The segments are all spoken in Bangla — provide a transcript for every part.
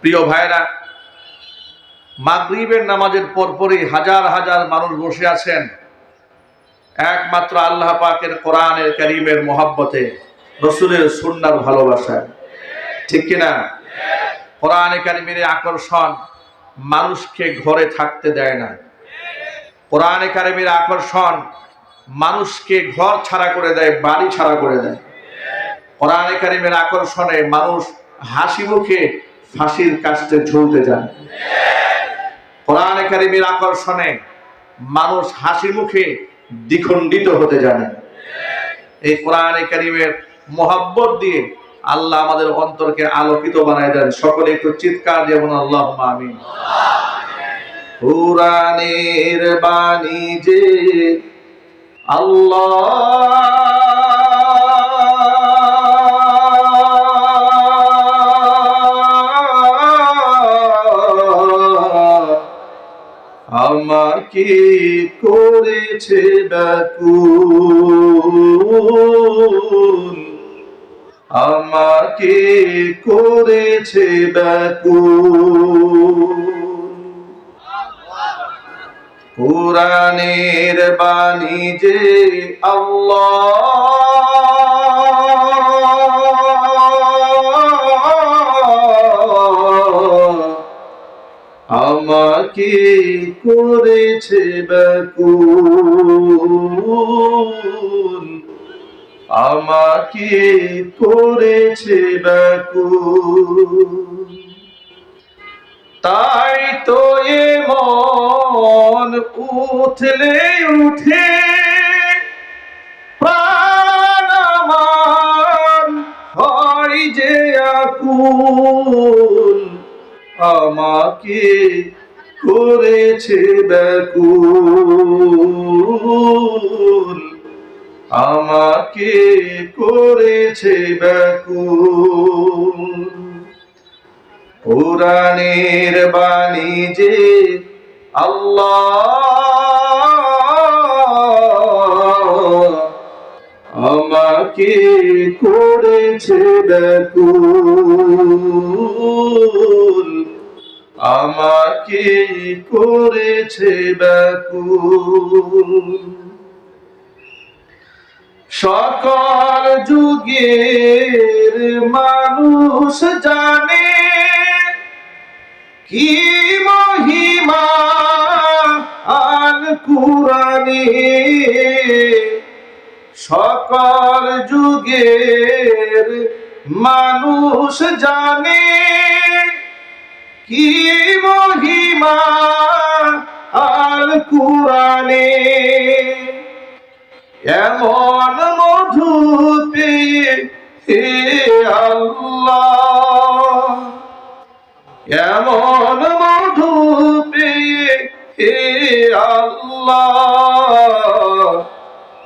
প্রিয় ভাইরা, মাগরিবের নামাজের পরপরই হাজার হাজার মানুষ বসে আছেন একমাত্র আল্লাহ পাকের কোরআনের কারীমের মহব্বতে, রসুলের সুন্নাহর ভালোবাসায়। ঠিক কিনা? কোরআনে কারীমের আকর্ষণ মানুষকে ঘরে থাকতে দেয় না। কোরআনে কারীমের আকর্ষণ মানুষকে ঘর ছাড়া করে দেয়, বাড়ি ছাড়া করে দেয়। কোরআনে কারীমের আকর্ষণে মানুষ হাসি মুখে ফাঁসির কাস্টে ঝুলতে যায়। কোরআনে কারীমের আকর্ষণে মানুষ হাসি মুখে দ্বিখণ্ডিত হতে জানে। এই কোরআনে কারীমের মহব্বত দিয়ে আল্লাহ আমাদের অন্তরকে আলোকিত বানায় দেন। সকলে একটু চিৎকার দিয়ে বলুন আল্লাহুম্মা আমিন। কোরআনের বাণী যে আল্লাহ আমাকে করেছে ব্যাকুল, আমাকে করেছে ব্যাকুল। কোরআনের বাণী যে আল্লাহ আমাকে করেছে ব্যাকুল, আমাকে করেছে ব্যাকুল। তাই তো এ মন উঠলে উঠে প্রাণ আমার হয় যে আকুল, আমাকে করেছে ব্যাকুল, আমাকে করেছে ব্যাকুল। কোরআনের বাণী যে আল্লাহ আমাকে করেছে ব্যাকুল, আমাকে করেছে ব্যাকুল। সকল যুগের মানুষ জানে কি মহিমা আল কুরআনে, সকল যুগের মানুষ জানে কি মহিমা আল কুরআনে। এমন মধু পেয়ে হে আল্লাহ, এমন মধু পেয়ে হে আল্লাহ,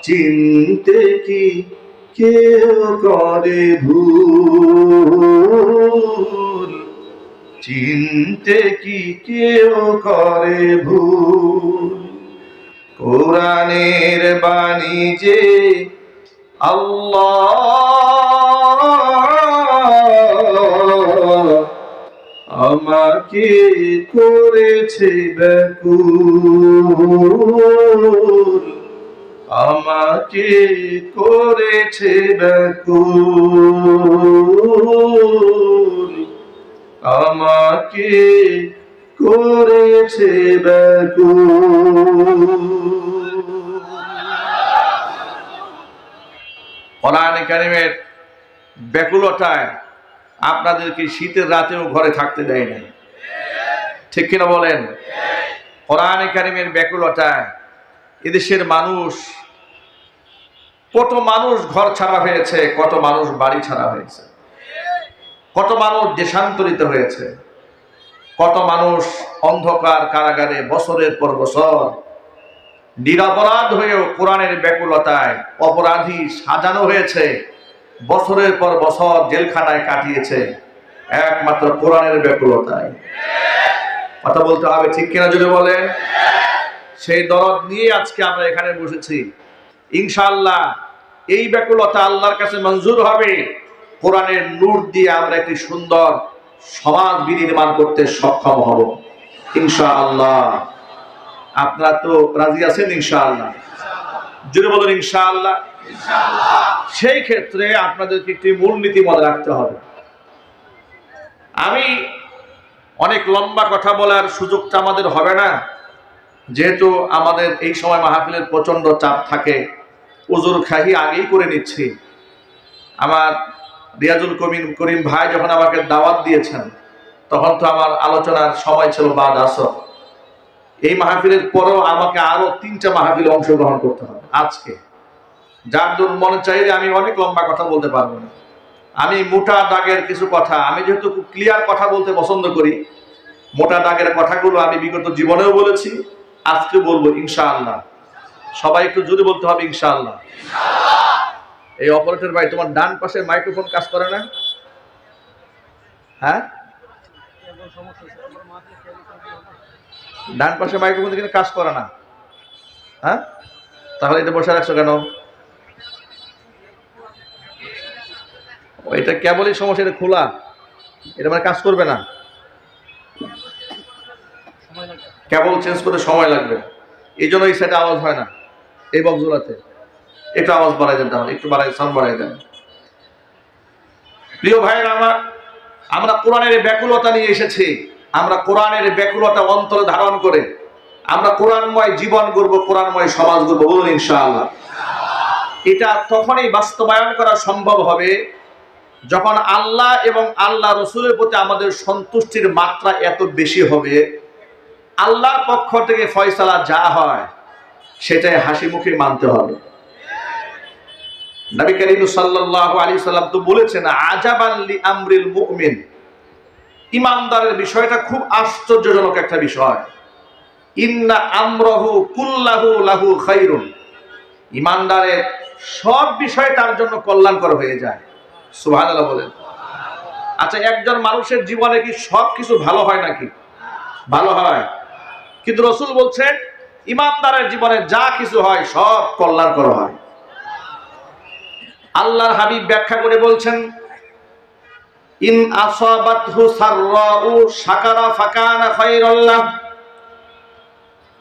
চিনতে কি কেউ করে ভুল, চিনতে কি কেউ করে ভুল। কোরআনের বাণী যে আল্লাহ আমাকে করেছে ব্যাকুল, আমাকে করেছে ব্যাকুল, আমাকে করেছে ব্যাকুল। কোরআনে কারীমের ব্যাকুলতায় আপনাদেরকে শীতের রাতেও ঘরে থাকতে দেয় না। ঠিক কিনা বলেন? কোরআনে কারীমের ব্যাকুলতায় এদেশের মানুষ, কত মানুষ ঘর ছাড়া হয়েছে, কত মানুষ বাড়ি ছাড়া হয়েছে, কত মানুষ দেশান্তরিত হয়েছে, কত মানুষ অন্ধকার কারাগারে বছরের পর বছর নিরপরাধ হয়েও কোরআনের ব্যাকুলতায় অপরাধী সাজানো হয়েছে, বছরের পর বছর জেলখানায় কাটিয়েছে একমাত্র কোরআনের ব্যাকুলতায়। কথা বলতে হবে, ঠিক কিনা জোরে বলেন? সেই দরদ নিয়ে আজকে আমরা এখানে বসেছি। ইনশাআল্লাহ এই ব্যাকুলতা আল্লাহর কাছে মঞ্জুর হবে। কোরআনের নূর দিয়ে আমরা একটি সুন্দর সমাজ বিনির্মাণ করতে সক্ষম হব ইনশাআল্লাহ। আপনারা তো রাজি আছেন ইনশাআল্লাহ? জোরে বলুন ইনশাআল্লাহ। সেই ক্ষেত্রে আপনাদেরকে একটি মূলনীতি মনে রাখতে হবে। আমি অনেক লম্বা কথা বলার সুযোগটা আমাদের হবে না, যেহেতু আমাদের এই সময় মাহফিলের প্রচন্ড চাপ থাকে। উজুর খাহি আগেই করে নিচ্ছি। আমার রিয়াজুল করিম ভাই যখন আমাকে দাওয়াত দিয়েছেন, তখন তো আমার আলোচনার সময় ছিল বাদ আসর। এই মাহফিলের পরেও আমাকে আরো 3টা মাহফিলে অংশগ্রহণ করতে হবে আজকে। যার জন্য মনে চাইলে আমি অনেক লম্বা কথা বলতে পারবো না। আমি মোটা দাগের কিছু কথা, আমি যেহেতু খুব ক্লিয়ার কথা বলতে পছন্দ করি, মোটা দাগের কথাগুলো আমি বিগত জীবনেও বলেছি, আজকে বলবো ইনশাআল্লাহ। সবাই একটু জোরে বলতে হবে ইনশাআল্লাহ। এই অপারেটর ভাই, তোমার ডান পাশে মাইক্রোফোন কাজ করে না? হ্যাঁ, ডান পাশে মাইক্রোফোন কিন্তু কাজ করে না। হ্যাঁ, তাহলে এটা বসে রাখছো কেন? এটা কেবলই সমস্যা, এটা খোলা, এটা মানে কাজ করবে না। কেবল চেঞ্জ করতে সময় লাগবে, এই জন্য এই সাইডে আওয়াজ হয় না। এই বক্সগুলোতে একটু আওয়াজ বাড়াই দেন, তাহলে একটু সাউন্ড বাড়াই দেন। প্রিয় ভাইয়েরা আমার, আমরা কোরআনের ব্যাকুলতা নিয়ে এসেছি। আমরা কোরআনের ব্যাকুলতা অন্তরে ধারণ করে আমরা কোরআনময় জীবন গড়ব, কোরআনময় সমাজ গড়ব, বলুন ইনশাআল্লাহ। এটা তখনই বাস্তবায়ন করা সম্ভব হবে যখন আল্লাহ এবং আল্লাহ রসুলের প্রতি আমাদের সন্তুষ্টির মাত্রা এত বেশি হবে, আল্লাহর পক্ষ থেকে ফয়সালা যা হয় সেটাই হাসি মুখে মানতে হবে। নবী করিম সাল্লাল্লাহু আলাইহি সাল্লাম তো বলেছেন, আজাবান লি আমরিল মুমিন, ইমানদারের বিষয়টা খুব আশ্চর্যজনক একটা বিষয়। ইন্না আমরাহু কুল্লাহু লাহু খায়রুন, ইমানদারের সব বিষয় তার জন্য কল্যাণকর হয়ে যায়। সুবহানাল্লাহ বলেন। আচ্ছা, একজন মানুষের জীবনে কি সব কিছু ভালো হয় নাকি? ভালো হয়, কিন্তু রাসূল বলছেন ইমানদারের জীবনে যা কিছু হয় সব কল্যাণকর হয়। আল্লাহর হাবিব ব্যাখ্যা করে বলছেন, ইন আসাবাতহু সাররাউ শাকারা ফাকানা খায়রাল লাহ,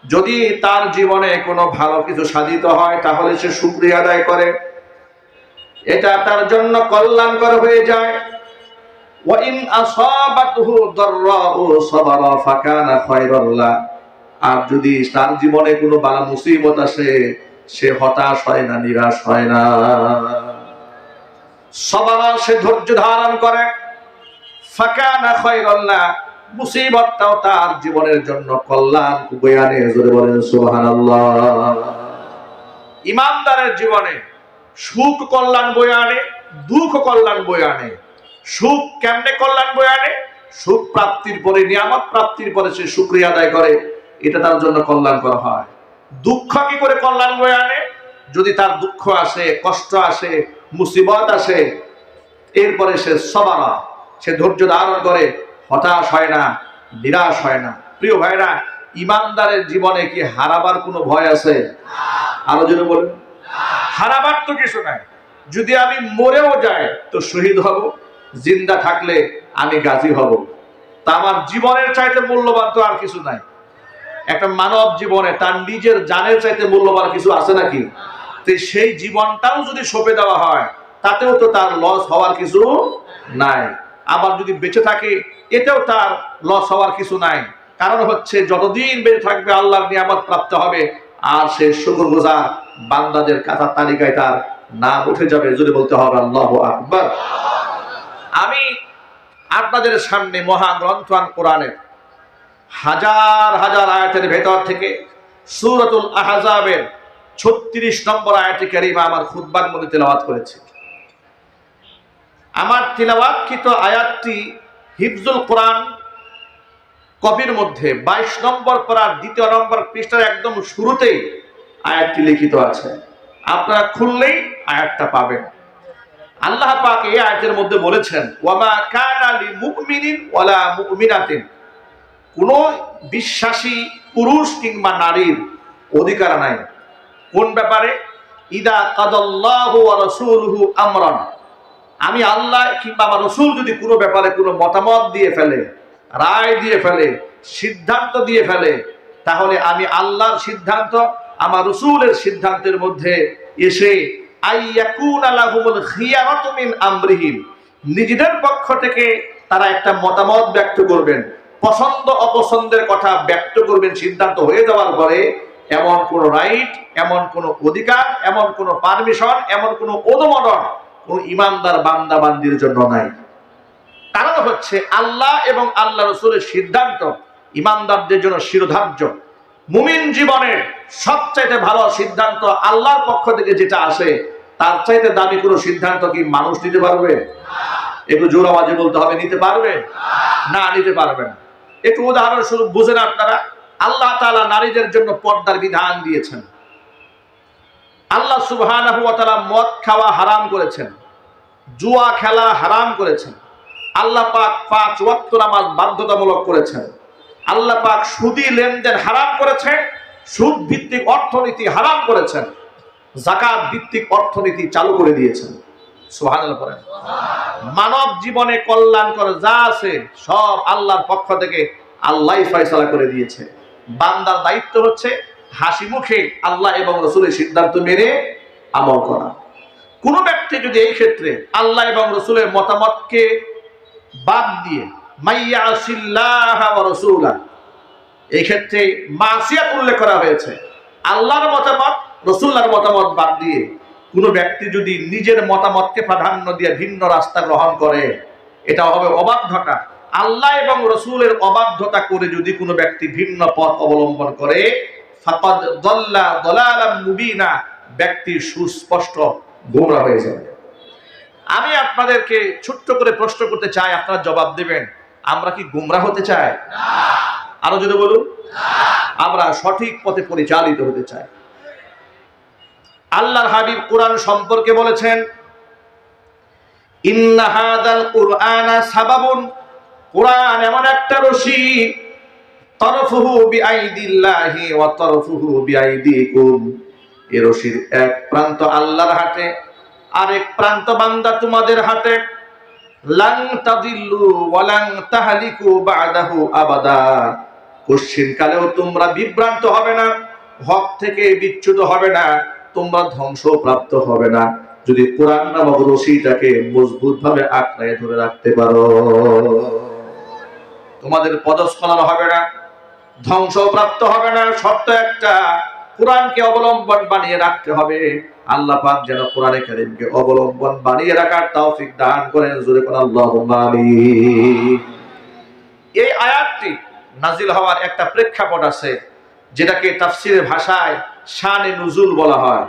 যদি তার জীবনে কোনো ভালো কিছু সাধিত হয় তাহলে সে শুকরিয়া আদায় করে, এটা তার জন্য কল্যাণকর হয়ে যায়। ওয়া ইন আসাবাতহু দাররাউ সাবারা ফাকানা খায়রাল লাহ, আর যদি তার জীবনে কোনো বালা মুসিবত আসে সে হতাশ হয় না, নিরাশ হয় না। সাবারা, সে ধৈর্য ধারণ করে, ফাকানা খায়রাল লাহ, মুসিবতটাও তার জীবনের জন্য কল্যাণ বয়ে আনে। জোরে বলেন সুবহানাল্লাহ। ইমানদারের জীবনে সুখ কল্যাণ বয়ে আনে, দুঃখ কল্যাণ বয়ে আনে। সুখ কেমনে কল্যাণ বয়ে আনে? সুখ প্রাপ্তির পরে, নিয়ামত প্রাপ্তির পরে সে শুকরিয়া আদায় করে, এটা তার জন্য কল্যাণকর হয়। দুঃখ কি করে কল্যাণ বয়ে আনে? যদি তার দুঃখ আসে, কষ্ট আসে, মুসিবত আসে, এরপরে সে সবারা, সে ধৈর্য ধারণ করে, হতাশ হয় না, নিরাশ হয় না। প্রিয় ভাইরা, ইমানদারের জীবনে কি হারাবার কোনো ভয় আছে? আরো জোরে বলুন। হারাবার তো কিছু নাই। যদি আমি মরেও যাই তো শহীদ হব, জিন্দা থাকলে আমি গাজী হব। তা আমার জীবনের চাইতে মূল্যবান তো আর কিছু নাই। একটা মানব জীবনে তার নিজের জানের চাইতে মূল্যবান কিছু আছে নাকি? তো সেই জীবনটাও যদি সঁপে দেওয়া হয় তাতেও তো তার লস হওয়ার কিছু নাই। আবার যদি বেঁচে থাকে এতেও তার লস হওয়ার কিছু নাই। কারণ হচ্ছে যতদিন বেঁচে থাকবে আল্লাহর নিয়ামত প্রাপ্ত হবে, আর সে শুকরগুজার বান্দাদের কাতার তালিকায় তার নাম উঠে যাবে। যদি বলতে হবে আল্লাহু আকবার। আমি আপনাদের সামনে মহাগ্রন্থ কোরআনের হাজার হাজার আয়াতের ভেতর থেকে সূরাতুল আহজাবের 36 নম্বর আয়াতে কারিমা আমার খুতবার মধ্যে তেলাওয়াত করেছি। আমার তিলাওয়াতকৃত আয়াতটি হিফজুল কোরআন কপির মধ্যে 22 নম্বর পারার 2 নম্বর পৃষ্ঠার একদম শুরুতেই আয়াতটি লিখিত আছে। আপনারা খুললেই আয়াতটা পাবেন। আল্লাহ পাক এই আয়াতের মধ্যে বলেছেন, ওয়ামা কানা লিমুমিনিন ওয়ালা মুমিনাতিন, কোন বিশ্বাসী পুরুষ কিংবা নারীর অধিকার নাই। কোন ব্যাপারে? ইদা কাদাল্লাহু ওয়া রাসূলুহু আমরান, আমি আল্লাহ কিংবা আমার রসুল যদি কোনো ব্যাপারে কোনো মতামত দিয়ে ফেলে, রায় দিয়ে ফেলে, সিদ্ধান্ত দিয়ে ফেলে, তাহলে আমি আল্লাহর সিদ্ধান্ত আমার রসুলের সিদ্ধান্তের মধ্যে এসে নিজেদের পক্ষ থেকে তারা একটা মতামত ব্যক্ত করবেন, পছন্দ অপছন্দের কথা ব্যক্ত করবেন। সিদ্ধান্ত হয়ে যাওয়ার পরে এমন কোন রাইট, এমন কোন অধিকার, এমন কোন পারমিশন, এমন কোন অনুমোদন কোন ইমানদার বান্দা বান্দির জন্য নাই। কারণ হচ্ছে আল্লাহ এবং আল্লাহ রসুলের সিদ্ধান্ত ইমানদারদের জন্য শিরোধার্য। মুমিন জীবনের সবচাইতে ভালো সিদ্ধান্ত আল্লাহর পক্ষ থেকে যেটা আসে, তার চাইতে দামি কোনো সিদ্ধান্ত কি মানুষ নিতে পারবে? একটু জোর আওয়াজে বলতে হবে, নিতে পারবে? না, নিতে পারবে না। একটু উদাহরণস্বরূপ বুঝেন আপনারা, আল্লাহ তাআলা নারীদের জন্য পর্দার বিধান দিয়েছেন। আল্লাহ সুবহানাহু ওয়া তাআলা মদ খাওয়া হারাম করেছেন, জুয়া খেলা হারাম করেছেন। আল্লাহ পাক 5 ওয়াক্ত নামাজ বাধ্যতামূলক করেছেন। আল্লাহ পাক সুদী লেনদেন হারাম করেছেন, সুদ ভিত্তিক অর্থনীতি হারাম করেছেন, যাকাত ভিত্তিক অর্থনীতি চালু করে দিয়েছেন। সুবহানাল্লাহ পড়েন। মানব জীবনে কল্যাণকর যা আছে সব আল্লাহর পক্ষ থেকে আল্লাহই ফয়সালা করে দিয়েছে। বান্দার দায়িত্ব হচ্ছে হাসি মুখে আল্লাহ এবং রাসূলের সিদ্ধান্ত মেনে আমল করা। কোন ব্যক্তি যদি এই ক্ষেত্রে আল্লাহ এবং রাসূলের মতামতকে বাদ দিয়ে মাইয়াসিল্লাহ ওয়া রাসূলা, এই ক্ষেত্রে মাসিয়াত উল্লেখ করা হয়েছে, আল্লাহর মতামত রাসূলের মতামত বাদ দিয়ে কোন ব্যক্তি যদি নিজের মতামতকে প্রাধান্য দিয়ে ভিন্ন রাস্তা গ্রহণ করে, এটা হবে অবাধ্যতা। আল্লাহ এবং রাসূলের অবাধ্যতা করে যদি কোনো ব্যক্তি ভিন্ন পথ অবলম্বন করে, ফাকাদ দাল্লা দালালাম মুবিনা, ব্যক্তি সুস্পষ্ট গোমরা হয়ে যাবে। আমি আপনাদেরকে ছোট্ট করে প্রশ্ন করতে চাই, আপনারা জবাব দেবেন। আমরা কি গোমরা হতে চাই? না। আরো যদি বলুন, আমরা সঠিক পথে পরিচালিত হতে চাই। আল্লাহর হাবিব কোরআন সম্পর্কে বলেছেন, ইন্না হাযাল কুরআনা সাবাবুন, কোরআন এমন একটা রশি, তরফুহু বিআইদিল্লাহি ওয়া তরফুহু বিআইদিকুম, এই রশির এক প্রান্ত আল্লাহর হাতে, আরেক প্রান্ত বান্দা তোমাদের হাতে। লান তাদিল্লু ওয়া লান তাহলিকু বা'দাহু আবাদা, কশিন কালেও তোমরা বিভ্রান্ত হবে না, হক থেকে বিচ্যুত হবে না, তোমরা ধ্বংসপ্রাপ্ত হবে না, যদি কোরআন নামক রশিটাকে মজবুত ভাবে আঁকড়ে ধরে রাখতে পারো। তোমাদের পদস্খলন হবে না, ধ্বংসপ্রাপ্ত হবে না। শর্ত একটা, কোরআনকে অবলম্বন বানিয়ে রাখতে হবে। আল্লাহ পাক যেন কোরআনে কারীমকে অবলম্বন বানিয়ে রাখার তৌফিক দান করেন। জোরে কোন আল্লাহুম্মা আমিন। এই আয়াতটি নাজিল হওয়ার একটা প্রেক্ষাপট আছে, যেটাকে তাফসীরের ভাষায় শানে নুজুল বলা হয়।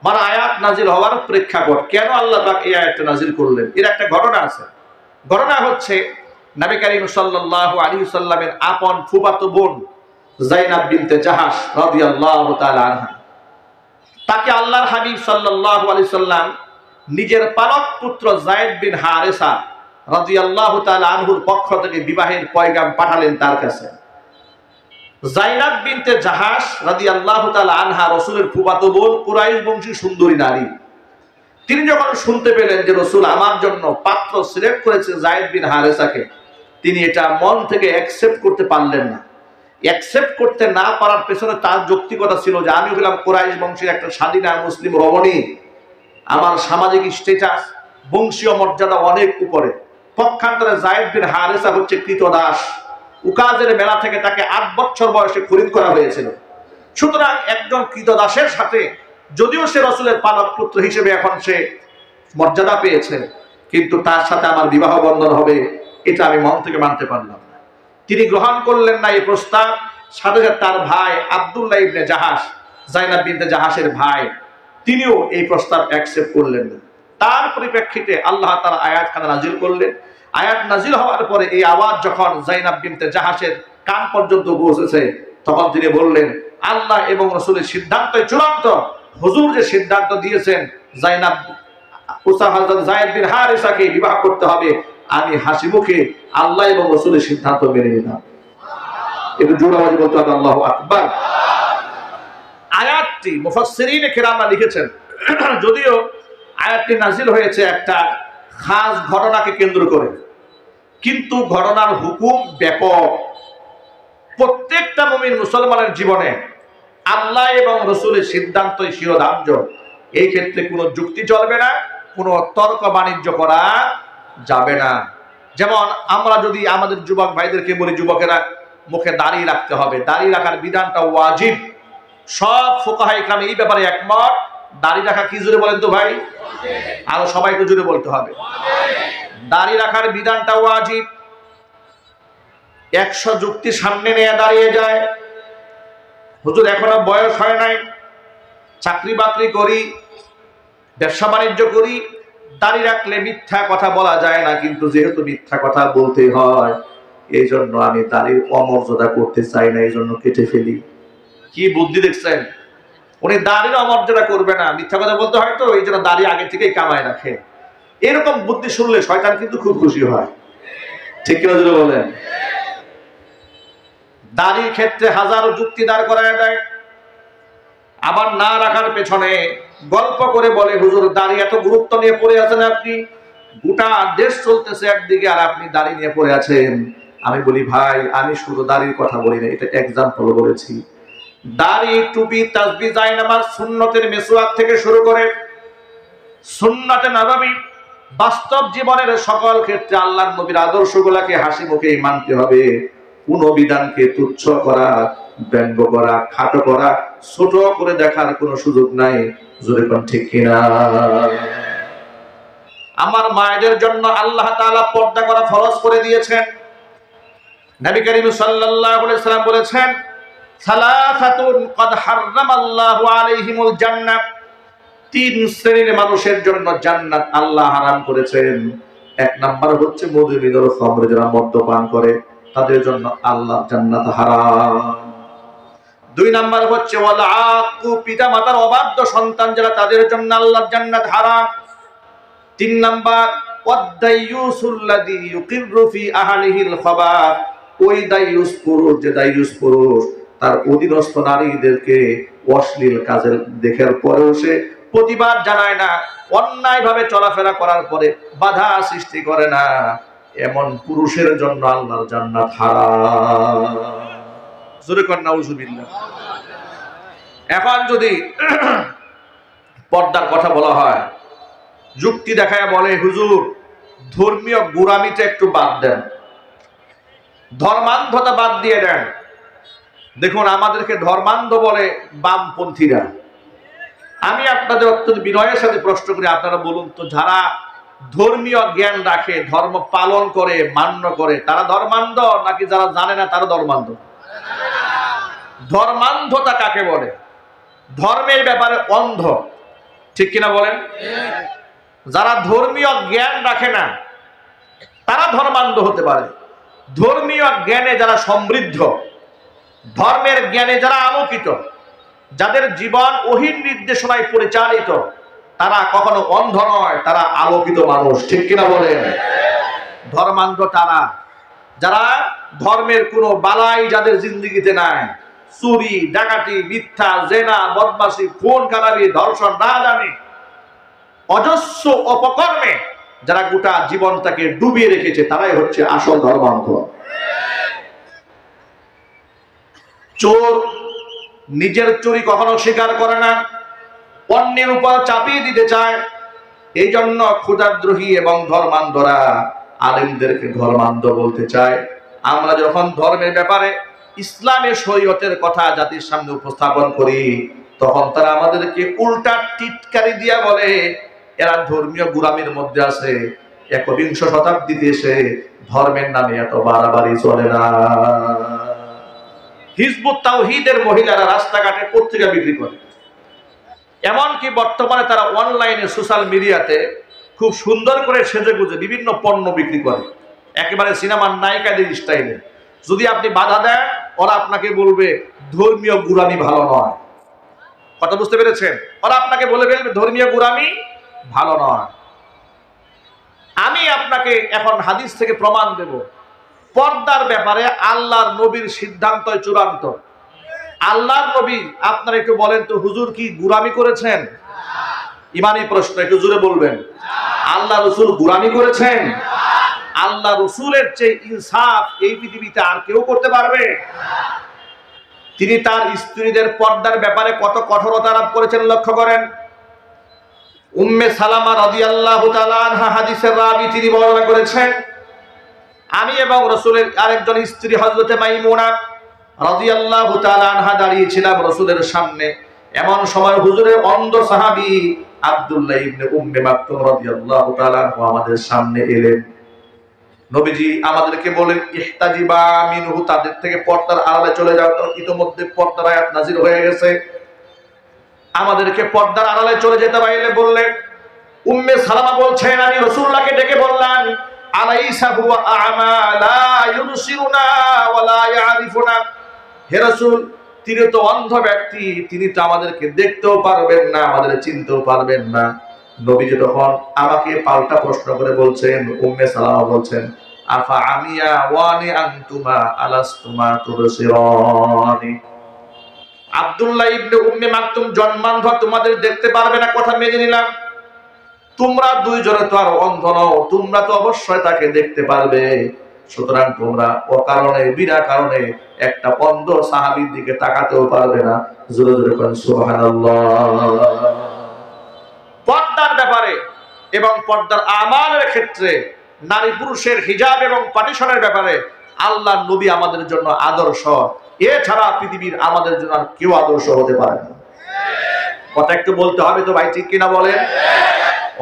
মানে আয়াত নাজিল হওয়ার প্রেক্ষাপট, কেন আল্লাহ পাক এই আয়াতটা নাজিল করলেন, এর একটা ঘটনা আছে। ঘটনা হচ্ছে নবী করিম সাল্লাল্লাহু আলাইহি সাল্লামের আপন ফুফাতো বোন যায়নাব বিনতে জাহাশ রাদিয়াল্লাহু তাআলা আনহা, তাকে আল্লাহর হাবিব সাল্লাল্লাহু আলাইহি সাল্লাম নিজের পালক পুত্র যায়েদ বিন হারেসা রাদিয়াল্লাহু তাআলা আনহুর পক্ষ থেকে বিবাহের পয়গাম পাঠালেন তার কাছে। যায়নাব বিনতে জাহাশ রাদিয়াল্লাহু তাআলা আনহা রাসূলের ফুফাতো বোন, কুরাইশ বংশী সুন্দরী নারী। তিনি যখন শুনতে পেলেন যে রাসূল আমার জন্য পাত্র সিলেক্ট করেছে যায়েদ বিন হারেসাকে, তিনি এটা মন থেকে অ্যাকসেপ্ট করতে পারলেন না। অ্যাকসেপ্ট করতে না পারার পেছনে তার যৌক্তিকতা ছিল যে আমি হলাম কুরাইশ বংশের একটা স্বাধীনা মুসলিম রমণী, আমার সামাজিক স্ট্যাটাস, বংশীয় মর্যাদা অনেক উপরে। পক্ষান্তরে যায়েদ বিন হারেসা হচ্ছে কৃতদাস, উকাজের মেলা থেকে তাকে 8 বছর বয়সে খরিদ করা হয়েছিল। সুতরাং একজন কৃতদাসের সাথে, যদিও সে রাসূলের পালক পুত্র হিসেবে এখন সে মর্যাদা পেয়েছে, কিন্তু তার সাথে আমার বিবাহ বন্ধন হবে, এটা আমি মন থেকে মানতে পারলাম না। তিনি গ্রহণ করলেন না এই প্রস্তাব। সাথে সাথে তার ভাই আব্দুল্লাহ ইবনে জাহাশ, যায়নাব বিনতে জাহাশের ভাই, তিনিও এই প্রস্তাব অ্যাকসেপ্ট করলেন না। তার পরিপ্রেক্ষিতে আল্লাহ তাআলা আয়াতখানা নাজিল করলেন। আয়াত নাজিল হওয়ার পরে এই আওয়াজ যখন যায়নাব বিনতে জাহাশের কান পর্যন্ত পৌঁছেছে, তখন তিনি বললেন, আল্লাহ এবং রাসূলের সিদ্ধান্তই চূড়ান্ত। হুজুর যে সিদ্ধান্ত দিয়েছেন যায়নাব হযরত যায়েদ বিন হারেসাকে বিবাহ করতে হবে, আমি হাসি মুখে আল্লাহ এবং রাসূলের সিদ্ধান্ত মেনে নিলাম। একটু জোরে আওয়াজে বলতে হবে আল্লাহু আকবার। আয়াতটি মুফাসসিরিনে কেরামরা লিখেছেন, যদিও আয়াতটি নাজিল হয়েছে একটা খাস ঘটনাকে কেন্দ্র করে, কিন্তু ঘটনার হুকুম ব্যাপক। প্রত্যেকটা মুমিন মুসলমানের জীবনে আল্লাহ এবং রসুলের সিদ্ধান্তই শিরোধার্য। এই ক্ষেত্রে কোনো যুক্তি চলবে না, কোনো তর্ক বাণিজ্য করা যাবে না। যেমন আমরা যদি আমাদের যুবক ভাইদেরকে বলি, যুবকেরা মুখে দাড়ি রাখতে হবে, দাড়ি রাখার বিধানটা ওয়াজিব। সব ফুকাহা ইকরাম এই ব্যাপারে একমত। দাড়ি রাখা কি জোরে বলেন তো ভাই? আরো সবাইকে জোরে বলতে হবে, দাড়ি রাখার বিধানটা ওয়াজিব। 100 যুক্তি সামনে নিয়ে দাঁড়িয়ে যায়, হুজুর এখনো বয়স হয় নাই, চাকরি বাকরি করি, ব্যবসা বাণিজ্য করি, দাড়ি রাখলে মিথ্যা কথা বলা যায় না, কিন্তু যেহেতু মিথ্যা কথা বলতে হয় এই জন্য আমি দাড়ির অমর্যাদা করতে চাই না, এই জন্য কেটে ফেলি। কি বুদ্ধি দেখছেন? উনি দাড়ির অমর্যাদা করবে না, মিথ্যা কথা বলতে হয় তো এই জন্য দাড়ি আগে থেকেই কামায় রাখে। এরকম বুদ্ধি শুনলে শয়তান কিন্তু খুব খুশি হয়, ঠিক কিনা যদি বলেন? দাড়ির ক্ষেত্রে হাজারো যুক্তি দাঁড় করায় দেয়, আবার না রাখার পেছনে গল্প করে বলে, হুজুর দাড়ি এত গুরুত্ব নিয়ে পড়ে আছেন আপনি, গোটা দেশ চলতেছে একদিকে আর আপনি দাড়ি নিয়ে পড়ে আছেন। আমি বলি ভাই, আমি শুধু দাড়ির কথা বলি না, এটা এক্সাম্পল বলেছি। দাড়ি, টুপি, তাসবিহ, জায়নামাজ, সুন্নতের মিসওয়াক থেকে শুরু করে সুন্নতে নববী, বাস্তব জীবনের সকল ক্ষেত্রে আল্লাহর নবীর আদর্শগুলোকে হাসি মুখেই মানতে হবে। কোন বিধানকে তুচ্ছ করা, ব্যঙ্গ করা, খাটো করা, ছোট করে দেখার কোনো সুযোগ নাই। জোরে কোন ঠিক কিনা? আমার মায়েদের জন্য আল্লাহ তাআলা পর্দা করা ফরজ করে দিয়েছেন। নবী করিম সাল্লাল্লাহু আলাইহি সাল্লাম বলেছেন, সালাসাতুন ক্বাদ হারামাল্লাহু আলাইহিমুল জান্নাহ, 3 শ্রেণীর মানুষের জন্য জান্নাত আল্লাহ হারাম করেছেন। 1 নাম্বার হচ্ছে মুদমিনুল খামর, যারা মদ্যপান করে তাদের জন্য আল্লাহর জান্নাত হারাম। 2 নাম্বার হচ্ছে ওয়াল আক্কু, পিতা মাতার অবাধ্য সন্তান যারা, তাদের জন্য আল্লাহর জান্নাত হারাম। 3 নাম্বার ওয়াদাইয়ুসুল্লাযী ইউকিররু ফি আহলিহিল খাবাথ, ওই দাইয়ুস পুরুষ, যে দাইয়ুস পুরুষ তার অধীনস্থ নারীদেরকে অশ্লীল কাজের দেখার পরেও সে প্রতিবাদ জানায় না, অন্যায়ভাবে চলাফেরা করার পরে বাধা সৃষ্টি করে না, এমন পুরুষের জন্য আল্লাহর জান্নাত হারাম। জোরে কর নাউজুবিল্লাহ। এখন যদি পর্দার কথা বলা হয়, যুক্তি দেখায় বলে, হুজুর ধর্মীয় গোঁড়ামিটা একটু বাদ দেন, ধর্মান্ধতা বাদ দিয়ে দেন। দেখুন, আমাদেরকে ধর্মান্ধ বলে বামপন্থীরা। আমি আপনাদের অত্যন্ত বিনয়ের সাথে প্রশ্ন করি, আপনারা বলুন তো, যারা ধর্মীয় জ্ঞান রাখে, ধর্ম পালন করে, মান্য করে, তারা ধর্মান্ধ নাকি যারা জানে না তারা ধর্মান্ধ? ধর্মান্ধতা কাকে বলে? ধর্মের ব্যাপারে অন্ধ, ঠিক কিনা বলেন? যারা ধর্মীয় জ্ঞান রাখে না তারা ধর্মান্ধ হতে পারে। ধর্মীয় জ্ঞানে যারা সমৃদ্ধ, ধর্মের জ্ঞানে যারা আলোকিত, যাদের জীবন ওহীর নির্দেশনায় পরিচালিত, তারা কখনো অন্ধ নয়, তারা আলোকিত মানুষ, ঠিক কিনা বলেন? ধর্মান্ধ তারা যারা ধর্মের কোনো বালাই যাদের জিন্দেগিতে নাই, চুরি, ডাকাতি, মিথ্যা, জেনা, বদমাশি, খুন খারাপি, ধর্ষণ, না জানি অজস্র অপকর্মে যারা গোটা জীবনটাকে ডুবিয়ে রেখেছে, তারাই হচ্ছে আসল ধর্মান্ধ। চোর নিজের চুরি কখনো স্বীকার করে না, অন্যের উপর চাপিয়ে দিতে চায়। এই জন্য ক্ষুধাদ্রোহী এবং ধর্মান্ধরা আলেমদেরকে ধর্মান্ধ বলতে চায়। আমরা যখন ধর্মের ব্যাপারে ইসলামের শরীয়তের কথা জাতির সামনে উপস্থাপন করি, তখন তারা আমাদেরকে উল্টা টিটকারি দিয়া বলে, এরা ধর্মীয় গোঁড়ামির মধ্যে আছে। একবিংশ শতাব্দীতে এসে ধর্মের নামে এত বাড়াবাড়ি চলে না। হিজবুত তাওহীদের মহিলারা রাস্তাঘাটে পত্রিকা বিক্রি করে, এমনকি বর্তমানে তারা অনলাইনে সোশ্যাল মিডিয়াতে খুব সুন্দর করে সেজেগুজে বিভিন্ন পণ্য বিক্রি করে, একেবারে সিনেমার নায়িকাদের স্টাইলে। যদি আপনি বাধা দেন, ওরা আপনাকে বলবে ধর্মীয় গোঁড়ামি ভালো নয়। কথা বুঝতে পেরেছেন? ওরা আপনাকে বলে ফেলবে ধর্মীয় গোঁড়ামি ভালো নয়। আমি আপনাকে এখন হাদিস থেকে প্রমাণ দেব, পর্দার ব্যাপারে আল্লাহর নবীর সিদ্ধান্ত চূড়ান্ত। আল্লাহর নবী, আপনারা একটু বলেন তো, হুজুর কি গোঁড়ামি করেছেন? ইমানি প্রশ্ন, একটু জোরে বলবেন। আল্লাহ রসুল গোলামি করেছেন? আল্লাহ রসুলের চেয়ে ইনসাফ এই পৃথিবীতে আর কেউ করতে পারবে? তিনি তার স্ত্রীদের পর্দার ব্যাপারে কত কঠোরতা আরোপ করেছেন লক্ষ্য করেন। উম্মে সালামা রাদিয়াল্লাহু তাআলা আনহা হাদিসের রাবী, তিনি বর্ণনা করেছেন, আমি এবং রাসূলের আরেকজন স্ত্রী হযরতে মাইমুনা রাদিয়াল্লাহু তাআলা আনহা দাঁড়িয়েছিলাম রাসূলের সামনে। এমন সময় হুজুরের অন্ধ সাহাবী আব্দুল্লাহ ইবনে উম্মে মাকতুম রাদিয়াল্লাহু তাআলা আনহু আমাদের সামনে এলেন। নবীজি আমাদেরকে বলেন, ইহতাজিবা মিনহু, তাদের থেকে পর্দার আড়ালে চলে যাও, কারণ ইতোমধ্যে পর্দার আয়াত নাযিল হয়ে গেছে। আমাদেরকে পর্দার আড়ালে চলে যেতে বাইরে বললেন। উম্মে সালামা বলছেন, আমি রাসূলুল্লাহকে ডেকে বললাম, আলাইসা হুয়া আ'মা লা ইউবসিরুনা ওয়া লা ইয়ারিফুনা, হে রাসূল, তিনি তো অন্ধ ব্যক্তি, তিনি তো আমাদেরকে দেখতেও পারবেন না, আমাদের চিনতেও পারবেন না। নবীজি তখন আমাকে পাল্টা প্রশ্ন করে বলছেন, উম্মে সালামা বলছেন, আফা আমিয়া ওয়ানি আনতুমা আলাস্তুমা তুবসিরানি, আব্দুল্লাহ ইবনে উম্মে মাকতুম জন্মান্ধ, তোমাদের দেখতে পারবে না কথা মেনে নিলাম, তোমরা দুইজনে তো আর অন্ধ নও, তোমরা তো অবশ্যই তাকে দেখতে পারবে। সুতরাং তোমরা অকারণে বিনা কারণে একটা অন্ধ সাহাবীর দিকে তাকাতেও পারবে না। জোরে জোরে বলেন সুবহানাল্লাহ। পর্দার ব্যাপারে এবং পর্দার আমালের ক্ষেত্রে, নারী পুরুষের হিজাব এবং পার্টিশনের ব্যাপারে আল্লাহ নবী আমাদের জন্য আদর্শ, এছাড়া পৃথিবীর আমাদের জন্য আর কেউ আদর্শ হতে পারে না। কথা একটু বলতে হবে তো ভাই, ঠিক কিনা বলেন?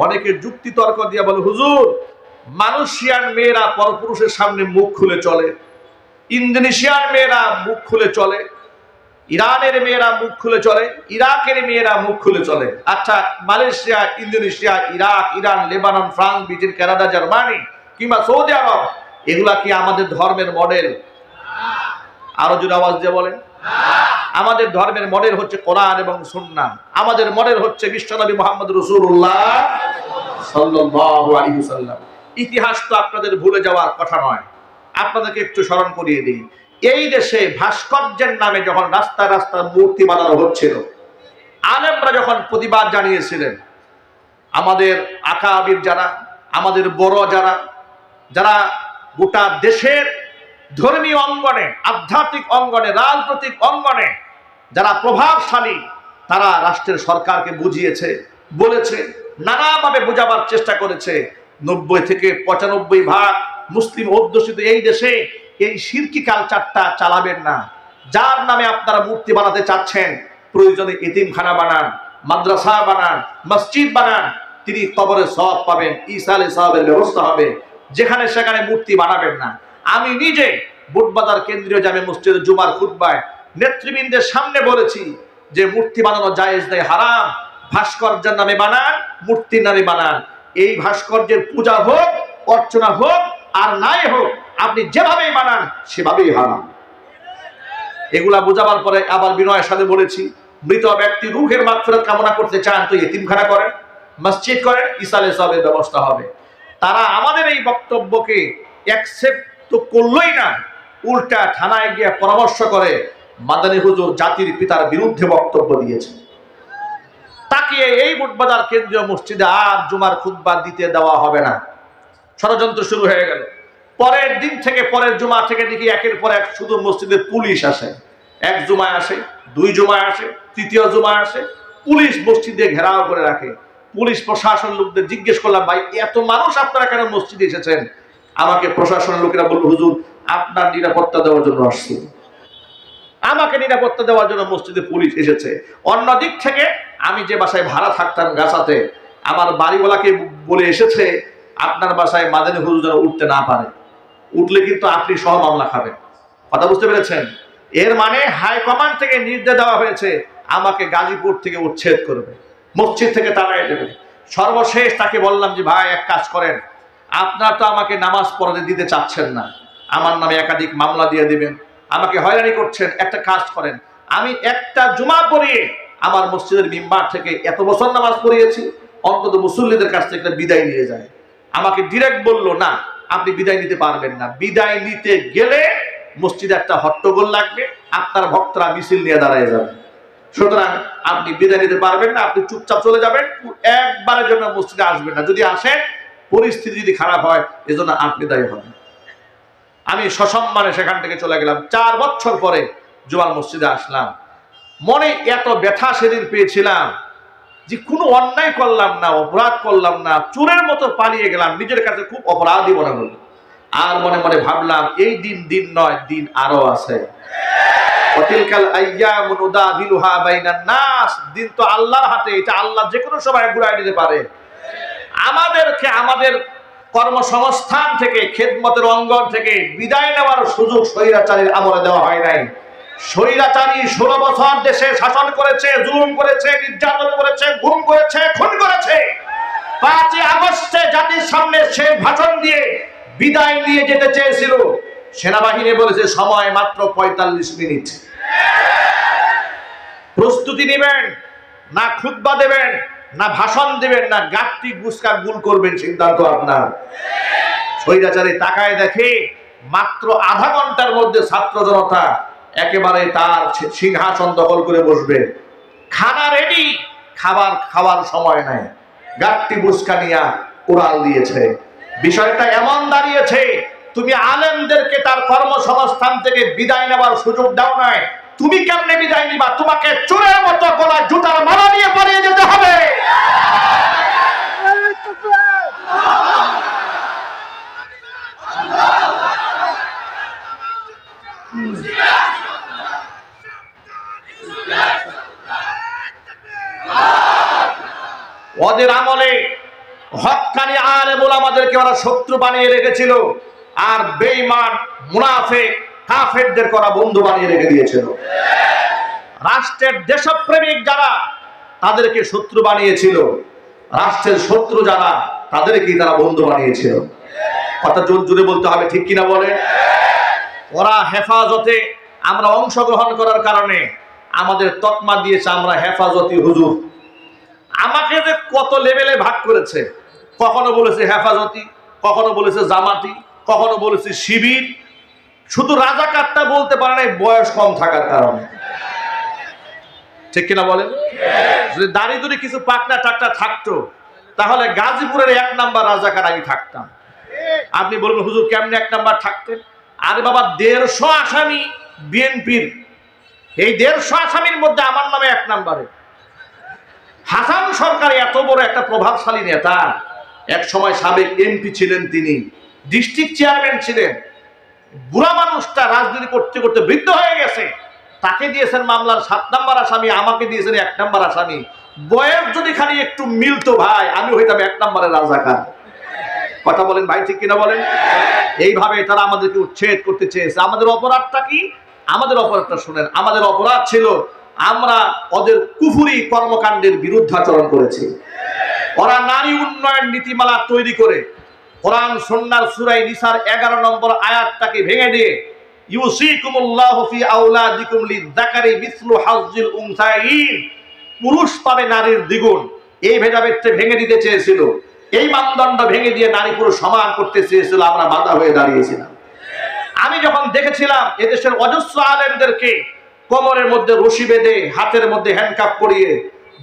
অনেকে যুক্তি তর্ক দিয়ে বলে, হুজুর, মালয়েশিয়ার মেয়েরা পরপুরুষের সামনে মুখ খুলে চলে, ইন্দোনেশিয়ার মেয়েরা মুখ খুলে চলে, ইরানের মেয়েরা মুখ খুলে চলে, ইরাকের মেয়েরা মুখ খুলে চলে। আচ্ছা, Malaysia, Indonesia, Iraq, Iran, Lebanon, France, Britain, Canada, Germany কিংবা সৌদি আরব, এগুলা কি আমাদের ধর্মের মডেল? আরো জোরে আওয়াজ দিয়ে বলেন। আমাদের ধর্মের মডেল হচ্ছে কোরআন এবং সুন্নাহ। আমাদের মডেল হচ্ছে বিশ্বনবী মুহাম্মদ রাসূলুল্লাহ সাল্লাল্লাহু আলাইহি ওয়াসাল্লাম। ইতিহাস তো আপনাদের ভুলে যাওয়ার কথা নয়, আপনাদেরকে একটু স্মরণ করিয়ে দিই। এই দেশে ভাস্কর্যের নামে যখন রাস্তা রাস্তা মূর্তি বানানো হচ্ছিল, আলেমরা যখন প্রতিবাদ জানিয়েছিলেন, আমাদের আকাবির যারা, আমাদের বড় যারা, যারা গোটা দেশের ধর্মীয় অঙ্গনে, আধ্যাত্মিক অঙ্গনে, রাজনৈতিক অঙ্গনে যারা প্রভাবশালী, তারা রাষ্ট্রের সরকারকে বুঝিয়েছে, বলেছে, নানাভাবে বোঝাবার চেষ্টা করেছে। 90 থেকে 95% মুসলিম অধ্যুষিত এই দেশে এই শিরকি কালচারটা চালাবেন না। যার নামে আপনারা মূর্তি বানাতে চাচ্ছেন, প্রয়োজনে এতিমখানা বানান, মাদ্রাসা বানান, মসজিদ বানান, তিনি কবরে সওয়াব পাবেন, ঈসালে সওয়াবের ব্যবস্থা হবে। যেখানে সেখানে মূর্তি বানাবেন না। আমি নিজে বুটবাজার কেন্দ্রীয় জামে মসজিদে জুমার খুতবায় নেতৃবৃন্দের সামনে বলেছি যে মূর্তি বানানো জায়েজ নেই, হারাম। ভাস্কর্যের নামে বানান, মূর্তির নামে বানান, এই ভাস্কর্যের পূজা হোক, অর্চনা হোক আর নাই হোক, আপনি যেভাবেই বানান সেভাবেই হারাম। এগুলা বোঝাবার পরে আবার বিনয়ের সাথে বলেছি, মৃত ব্যক্তি রূহের মাগফিরাত কামনা করতে চান তো এতিমখানা করেন, মসজিদ করেন, ইসালে সওয়াবের ব্যবস্থা হবে। তারা আমাদের এই বক্তব্যকে অ্যাকসেপ্ট তো করলই না, উল্টা থানায় গিয়ে পরামর্শ করে মাদানী হুজুর জাতির পিতার বিরুদ্ধে বক্তব্য দিয়েছে। তাকে এই বুটবাজার কেন্দ্রীয় মসজিদে আর জুমার খুতবা দিতে দেওয়া হবে না। ষড়যন্ত্র শুরু হয়ে গেল। পরের দিন থেকে, পরের জুমা থেকে দেখি একের পর এক শুধু মসজিদে পুলিশ আসে। এক জুমায় আসে, 2 জুমায় আসে, 3য় জুমায় আসে, পুলিশ মসজিদে ঘেরাও করে রাখে। পুলিশ প্রশাসন লোকদের জিজ্ঞেস করলাম, ভাই এত মানুষ আপনারা কেন মসজিদে এসেছেন? আমাকে প্রশাসনের লোকেরা বলল, হুজুর আপনার নিরাপত্তা দেওয়ার জন্য আসছি। আমাকে নিরাপত্তা দেওয়ার জন্য মসজিদে পুলিশ এসেছে। অন্য দিক থেকে আমি যে বাসায় ভাড়া থাকতাম গাছাতে, আমার বাড়িওয়ালাকে বলে এসেছে আপনার বাসায় মাদানী হুজুর যেন উঠতে না পারে, উঠলে কিন্তু আপনি সহ মামলা খাবেন। কথা বুঝতে পেরেছেন? এর মানে হাইকমান্ড থেকে নির্দেশ দেওয়া হয়েছে আমাকে গাজীপুর থেকে উচ্ছেদ করবে, মসজিদ থেকে তাড়াই দেবে। সর্বশেষ তাকে বললাম যে ভাই এক কাজ করেন, আপনার তো আমাকে নামাজ পড়াতে দিতে চাচ্ছেন না, আমার নামে একাধিক মামলা দিয়ে দিবেন, আমাকে হয়রানি করছেন। একটা কাজ করেন, আমি একটা জুমা পড়িয়ে আমার মসজিদের মিম্বার থেকে এত বছর নামাজ পড়িয়েছি, অন্তত মুসল্লিদের কাছ থেকে বিদায় নিয়ে যায়। আমাকে ডিরেক্ট বলল, না আপনি বিদায় নিতে পারবেন না, বিদায় নিতে গেলে মসজিদে একটা হট্টগোল লাগবে, আপনার ভক্তরা মিছিল নিয়ে দাঁড়ায় যাবে। সুতরাং আপনি বিদায় নিতে পারবেন না, আপনি চুপচাপ চলে যাবেন, একবারের জন্য মসজিদে আসবেন না। যদি আসেন, পরিস্থিতি যদি খারাপ হয়, এজন্য আপনি দায়ী হবেন। আমি সসম্মানে সেখান থেকে চলে গেলাম। 4 বছর পরে জুমার মসজিদে আসলাম। মনে এত ব্যথা সেদিন পেয়েছিলাম যে কোনো অন্যায় করলাম না, অপরাধ করলাম না, চোরের মতো পালিয়ে গেলাম, নিজের কাছে খুব অপরাধী মনে হলো। আর মনে মনে ভাবলাম, এই দিন দিন নয়, দিন আরো আছে। দিন তো আল্লাহর হাতে, এটা আল্লাহ যে কোনো সময় ঘুরাই দিতে পারে। আমাদেরকে আমাদের কর্মসংস্থান থেকে, খেদমতের অঙ্গন থেকে বিদায় নেওয়ার সুযোগ স্বৈরাচারীর আমলে দেওয়া হয় নাই। স্বৈরাচারী 16 বছর দেশে শাসন করেছে, জুলুম করেছে, নির্যাতন করেছে, গুম করেছে, খুন করেছে। 5ই আগস্টে জাতির সামনে সে ভাষণ দিয়ে বিদায় নিয়ে যেতে চেয়েছিল। সেনাবাহিনী বলেছে সময় মাত্র 45 মিনিট। প্রস্তুতি নেবেন না, খুতবা দেবেন না, ভাষণ দেবেন না, গাঁটটি গুসকা গুল করবেন, সিদ্ধান্ত আপনার। স্বৈরাচারী তাকায় দেখে মাত্র আধা ঘন্টার মধ্যে ছাত্র জনতা একেবারে তার সিংহাসন দখল করে বসবে। খানা রেডি, খাবার খাওয়ার সময় নাই, গাঁটটি গুসকা নিয়ে উড়াল দিয়েছে। বিষয়টা এমন দাঁড়িয়েছে, তুমি আলেমদেরকে তার কর্মসংস্থান থেকে বিদায় নেওয়ার সুযোগ দাও নাই, তুমি কেমনে বিদায় নিবা? তোমাকে চোরের মতো গলায় জুতার মালা নিয়ে পালিয়ে যেতে হবে। ওদের আমলে হক্কানি আলেম ওলামাদেরকে ওরা শত্রু বানিয়ে রেখেছিল, আর বেঈমান মুনাফিক কাফেরদের করা বন্ধু বানিয়ে রেখে দিয়েছিল। রাষ্ট্রের দেশপ্রেমিক যারা, তাদেরকে শত্রু বানিয়েছিল, রাষ্ট্রের শত্রু যারা, তাদেরকেই তারা বন্ধু বানিয়েছিল। কথা জোর জোরে বলতে হবে, ঠিক কিনা বলে? ওরা হেফাজতে আমরা অংশগ্রহণ করার কারণে আমাদের তকমা দিয়েছে আমরা হেফাজতি হুজুর। আমাকে যে কত লেভেলে ভাগ করেছে, কখনো বলেছে হেফাজতি, কখনো বলেছে জামাতি, কখনো বলেছে শিবির। শুধু রাজাকারটা বলতে পারে না, বয়স কম থাকার কারণে, ঠিক কিনা বলেন? যদি দাঁড়িয়ে দূরে কিছু পাকনা টাকটা থাকতো, তাহলে গাজীপুরের 1 নাম্বার রাজাকার আমি থাকতাম। আপনি বলবেন হুজুর কেমনে 1 নাম্বার থাকতেন? আরে বাবা, 150 আসামি বিএনপির, এই 150 আসামির মধ্যে আমার নামে 1 নাম্বারে। হাসান সরকার এত বড় একটা প্রভাবশালী নেতা, এক সময় সাবেক এমপি ছিলেন, তিনি ডিস্ট্রিক্ট চেয়ারম্যান ছিলেন। বুড়া মানুষটা রাজনীতি করতে করতে বৃদ্ধ হয়ে গেছে, তাকে দিয়েছেন মামলার 7 নাম্বার আসামি, আমাকে দিয়েছেন 1 নাম্বার আসামি। বয়স যদি খালি একটু মিলতো ভাই, আমি হইতাম 1 নাম্বারের রাজাকার। কথা বলেন ভাই, ঠিক কিনা বলেন? এইভাবে তারা আমাদেরকে উচ্ছেদ করতে চেয়েছে। আমাদের অপরাধটা কি? আমাদের অপরাধটা শুনেন। আমাদের অপরাধ ছিল আমরা ওদের কুফরি কর্মকাণ্ডের বিরুদ্ধাচরণ করেছি। ওরা নারী উন্নয়ন নীতিমালা তৈরি করে কোরআন সুন্নাহর সূরা নিসার 11 নম্বর আয়াতটাকে ভেঙে দিয়ে ইউসিকুমুল্লাহু ফি আওলাদিকুম লিযাকারি মিসলু হাজ্জিল উনসাইয়িন, পুরুষ পাবে নারীর দ্বিগুণ, এই ভেদাভেদটা ভেঙে দিতে চেয়েছিল। এই মানদণ্ড ভেঙে দিয়ে নারী পুরুষ সমান করতে চেয়েছিল, আমরা বাধা হয়ে দাঁড়িয়েছিলাম। আমি যখন দেখেছিলাম এদেশের অজস্র আলেমদেরকে কোমরের মধ্যে রশি বেঁধে, হাতের মধ্যে হ্যান্ডকাপ পরিয়ে,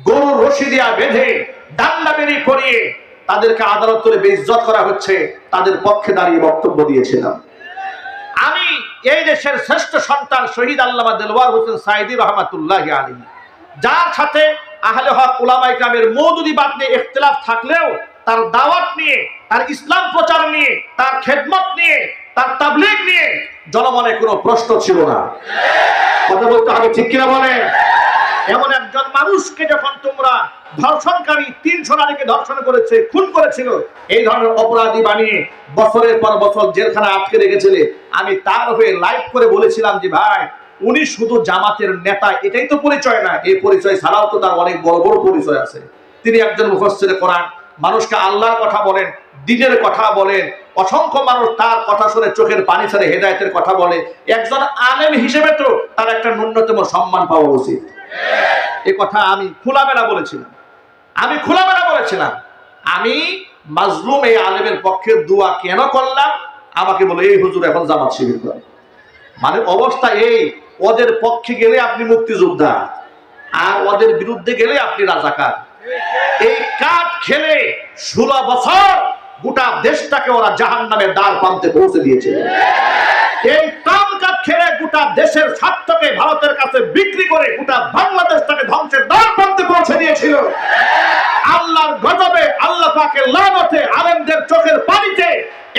গরুর রশি দিয়া বেঁধে, ডান্ডা বেরি করিয়ে তাদেরকে আদালত করে বেইজ্জত করা হচ্ছে, তাদের পক্ষে দাঁড়িয়ে বক্তব্য দিয়েছিলাম। আমি এই দেশের শ্রেষ্ঠ সন্তান শহীদ আল্লামা দেলওয়ার হোসেন সাঈদী রহমাতুল্লাহি আলাইহি, যার সাথে আহলে হক উলামায়ে কেরামের মওদুদিবাদ নিয়ে ইখতিলাফ থাকলেও তার দাওয়াত নিয়ে, তার ইসলাম প্রচার নিয়ে, তার খেদমত নিয়ে, তার তাবলীগ নিয়ে জনমনে কোনো প্রশ্ন ছিল না। কথা বলতে হবে, ঠিক কিনা বলেন? এমন একজন মানুষকে যখন তোমরা ধর্ষণকারী 300 নারীকে ধর্ষণ করেছে, খুন করেছিল, এই ধরনের অপরাধী বানিয়ে বছরের পর বছর জেলখানা আটকে রেখেছিলে, আমি তার হয়ে লাইভ করে বলেছিলাম যে ভাই, উনি শুধু জামাতের নেতা এটাই তো পরিচয় না, এই পরিচয় ছাড়াও তো তার অনেক বড় বড় পরিচয় আছে। তিনি একজন মুফাসসিরে কোরআন, মানুষকে আল্লাহর কথা বলেন, দ্বীনের কথা বলেন, অসংখ্য মানুষ তার কথা শুনে চোখের পানি ছেড়ে হেদায়েতের কথা বলে। একজন আলেম হিসেবে তো তার একটা ন্যূনতম সম্মান পাওয়া উচিত। এই কথা আমি খোলামেলা বলেছিলাম। আমি মাজলুম এই আলেমের পক্ষে দোয়া কেন করলাম? আমাকে বলে এই হুজুর এখন জামাত শিবির করেন। মানে অবস্থা এই, ওদের পক্ষে গেলে আপনি মুক্তিযোদ্ধা, আর ওদের বিরুদ্ধে গেলে আপনি রাজাকার। এই কাঠ খেলে 16 বছর গোটা দেশটাকে ওরা জাহান্নামের দ্বার প্রান্তে পৌঁছে দিয়েছে। এই কাম কাঠ খেলে গোটা দেশের স্বার্থকে ভারতের কাছে বিক্রি করে গোটা বাংলাদেশটাকে ধ্বংসের দ্বার প্রান্তে পৌঁছে দিয়েছিল। আল্লাহর গজবে, আল্লাহ পাকের লানতে, আলেমদের চোখের পানিতে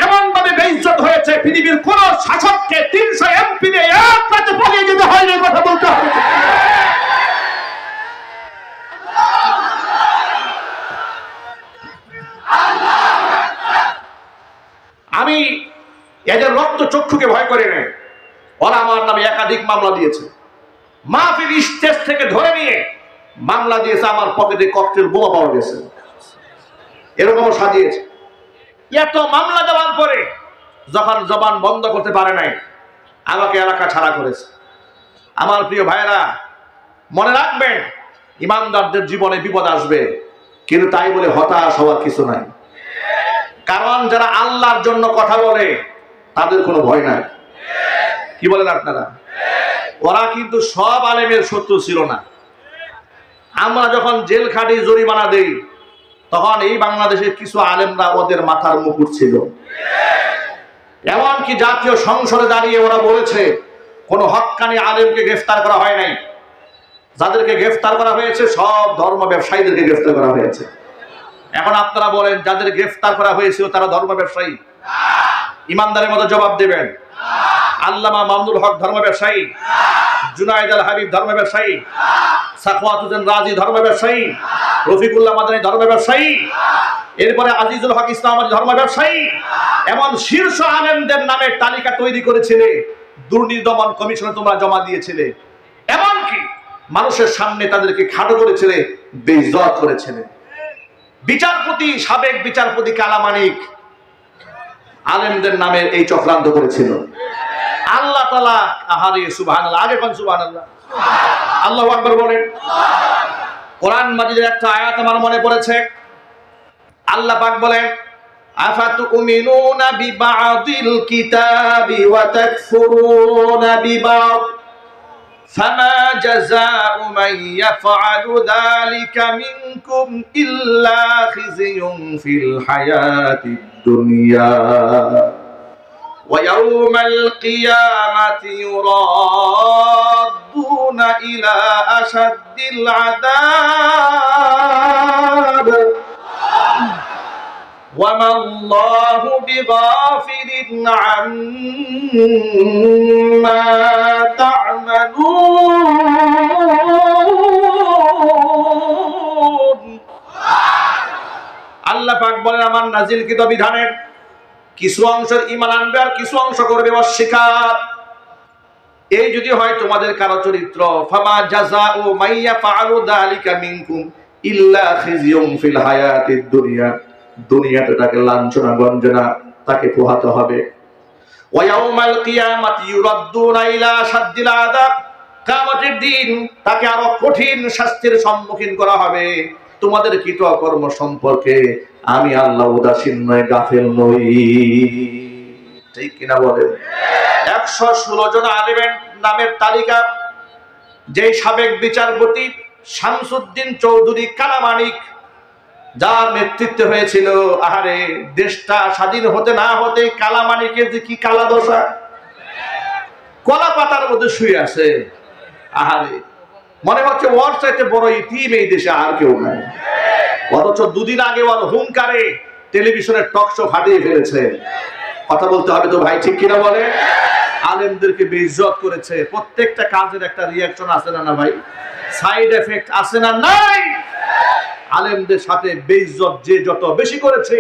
এমন ভাবে বেইজ্জত হয়েছে, পৃথিবীর কোন শাসককে 300 এমপি নিয়ে এক রাতে পালিয়ে যেতে হয়নি, কথা বলতে হবে। আমি এদের রক্ত চক্ষুকে ভয় করি না। ওরা আমার নামে একাধিক মামলা দিয়েছে, মাহফিল স্টেজ থেকে ধরে নিয়ে মামলা দিয়েছে, আমার পকেটে ককটেল বোমা পাওয়া গেছে, এরকমও সাজিয়েছে। এত মামলা দেওয়ার পরে যখন জবান বন্ধ করতে পারে নাই, আমাকে এলাকা ছাড়া করেছে। আমার প্রিয় ভাইয়েরা, মনে রাখবেন, ইমানদারদের জীবনে বিপদ আসবে, কিন্তু তাই বলে হতাশ হওয়ার কিছু নাই। কারণ যারা আল্লাহর জন্য কথা বলে তাদের কোনো ভয় নাই। কি বলেন আপনারা? ওরা কিন্তু সব আলেমের শত্রু ছিল না। আমরা যখন জেল খাটি, জরিমানা দেই, তখন এই বাংলাদেশের কিছু আলেমরা ওদের মাথার মুকুট ছিল। এমনকি জাতীয় সংসদে দাঁড়িয়ে ওরা বলেছে কোন হক্কানি আলেমকে গ্রেফতার করা হয় নাই। যাদেরকে গ্রেফতার করা হয়েছে সব ধর্ম ব্যবসায়ীদেরকে গ্রেফতার করা হয়েছে। এখন আপনারা বলেন, যাদের গ্রেফতার করা হয়েছিল তারা ধর্ম ব্যবসায়ী? ইমানদারের মতো জবাব দেবেন। আল্লামা মামুনুল হক ধর্ম ব্যবসায়ী, জুনায়েদ আল হাবিব ধর্ম ব্যবসায়ী, সাখাওয়াত হোসেন রাজি ধর্ম ব্যবসায়ী, রফিকুল্লাহ মাদানী ধর্ম ব্যবসায়ী, এরপরে আজিজুল হক ইসলাম ধর্ম ব্যবসায়ী। এমন শীর্ষ আলেমদের নামের তালিকা তৈরি করেছিলে, দুর্নীতি দমন কমিশনে তোমরা জমা দিয়েছিলে। এমনকি মানুষের সামনে তাদেরকে খাটো করেছিলে, বেইজ্জত করেছিলে। বিচারপতি, সাবেক বিচারপতি কালামানিক আলেমদের নামের এই চক্রান্ত করেছিল। আল্লাহ তাআলা, আহারে সুবহানাল্লাহ, আগে কোন সুবহানাল্লাহ, আল্লাহু আকবার বলেন। কোরআন মাজিদের একটা আয়াত আমার মনে পড়েছে। আল্লাহ পাক বলেন, আফাতুমিনুনা বিবাদিল কিতাবি ওয়া তাকফুরুনা বিবাদ ফামা জাযাউ মান ইয়াফআলু যালিকা মিনকুম ইল্লা খিযুন ফিল হায়াতিদ দুনিয়া ওয়া ইয়াওমাল কিয়ামাতি ইউরাদ্দুনা ইলা আশাদ্দিল আযাব وَمَا اللَّهُ بِغَافِلٍ عَمَّا تَعْمَلُونَ। আল্লাহ পাক বলেন, আমার নাজিলকৃত বিধানের কিছু অংশের ঈমান আনবে আর কিছু অংশ করবে অস্বীকার। এই যদি হয় তোমাদের কারো চরিত্র, ফামা জাযাউ মান ইয়াফআলু যালিকা মিনকুম ইল্লা খিযুন ফিল হায়াতিদ দুনিয়া, দুনিয়াতে তাকে লাঞ্ছনা গঞ্জনা, তাকে পোহাতে হবে। ওয়া ইয়াউমাল কিয়ামাতি ইউরাদ্দুনা ইলা আশাদ্দিল আযাব, কিয়ামতের দিন তাকে আরো কঠিন শাস্তির সম্মুখীন করা হবে। তোমাদের কৃতকর্ম সম্পর্কে আমি আল্লাহ উদাসীন নই, গাফিল নই। ঠিক কিনা বলেন? 116 জন আলেমের নামের তালিকা, যেই সাবেক বিচারপতি শামসুদ্দিন চৌধুরী কালামানিক, যার নেতৃত্বে হয়েছিল, আহারে দেশটা স্বাধীন হতে না হতে কালামানিকের যে কি কালা দশা, কলা পাতার মধ্যে শুয়ে আছে। আহারে মনে হচ্ছে ওর চাইতে বড় ইতিম এই দেশে আর কেউ নাই। অথচ দুদিন আগে ওর হুঙ্কারে টেলিভিশনের টক শো ফাটিয়ে ফেলেছে। কথা বলতে হবে তো ভাই, ঠিক কিনা বলে? আলেমদেরকে বেইজ্জত করেছে। প্রত্যেকটা কাজের একটা রিয়াকশন আছে না ভাই? সাইড এফেক্ট আছে না নাই? আলেমদের সাথে বেইজ্জত যে যত বেশি করেছে,